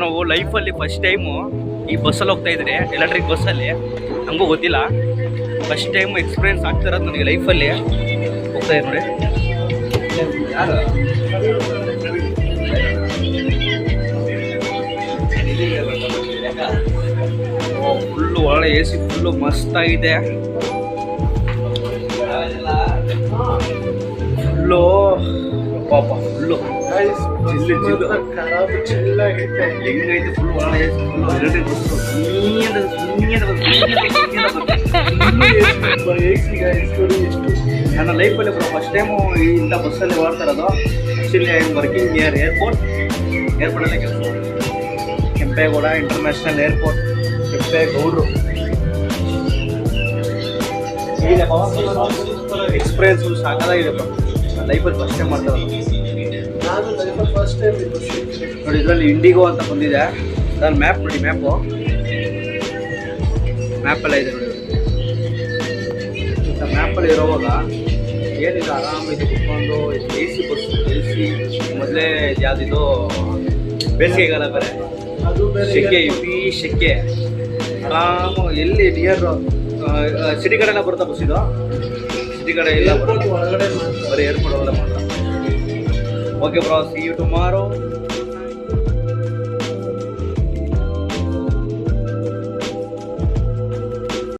ನಾವು ಲೈಫಲ್ಲಿ first time ಈ ಬಸ್ಸಲ್ಲಿ ಹೋಗ್ತಾ ಇದ್ರೆ ಎಲೆಕ್ಟ್ರಿಕ್ ಬಸ್ಸಲ್ಲಿ, ನಮಗೂ ಗೊತ್ತಿಲ್ಲ, ಫಸ್ಟ್ ಟೈಮ್ ಎಕ್ಸ್ಪೀರಿಯನ್ಸ್ ಆಗ್ತಿರೋದು ನನಗೆ ಲೈಫಲ್ಲಿ. ಹೋಗ್ತಾ ಇದೆ ನೋಡಿ, ಫುಲ್ಲು ಒಳ್ಳೆ ಎ ಸಿ, ಫುಲ್ಲು ಮಸ್ತಾಗಿದೆ. ಫುಲ್ಲು ಪಾಪ ಫುಲ್ಲು ಹೆಂಗೈತೆ, ಫುಲ್ ಒಳ್ಳೆ A C, full electric bus. ನನ್ನ ಲೈಫಲ್ಲಿ ಫಸ್ಟ್ ಟೈಮು ಇಂಥ ಬಸ್ಸಲ್ಲಿ ಓಡ್ತಾ ಇರೋದು. Actually I am working near ಏರ್ಪೋರ್ಟಲ್ಲೇ ಕೆಲಸ, ಕೆಂಪೇಗೌಡ ಇಂಟರ್ನ್ಯಾಷನಲ್ ಏರ್ಪೋರ್ಟ್, ಕೆಂಪೇಗೌಡರು. ಎಕ್ಸ್ಪೀರಿಯನ್ಸು ಸಾಕಾಗಿದೆ ಲೈಫಲ್ಲಿ ಫಸ್ಟ್ ಟೈಮ್ ಮಾಡ್ತಾ ಇರೋದು. ನೋಡಿ ಇದರಲ್ಲಿ ಇಂಡಿಗೋ ಅಂತ ಬಂದಿದೆ. ಅದ್ರಲ್ಲಿ ಮ್ಯಾಪ್ ನೋಡಿ, ಮ್ಯಾಪೆಲ್ಲ ಇದೆ ನೋಡಿ. ಇಂಥ ಮ್ಯಾಪಲ್ಲಿ ಇರೋವಾಗ ಏನಿದೆ, ಆರಾಮಿದೆ ಕುತ್ಕೊಂಡು. A C bus, A C ಮೊದಲೇ ಯಾವುದಿದು ಬೇಸಿಗೆಗಾಲ ಬೇರೆ, ಸೆಕೆ, ಸೆಕೆ. ಆರಾಮು ಎಲ್ಲಿ ನಿಯರ್ ಸಿಟಿ ಕಡೆಲ್ಲ ಬರುತ್ತಾ ಬಸ್ ಇದು? ಸಿಟಿ ಕಡೆ ಇಲ್ಲ, ಬರೀ ಏರ್ಪೋರ್ಟ್ ಒಳಗಡೆ ಮಾತ್ರ. Okay bro, see you tomorrow.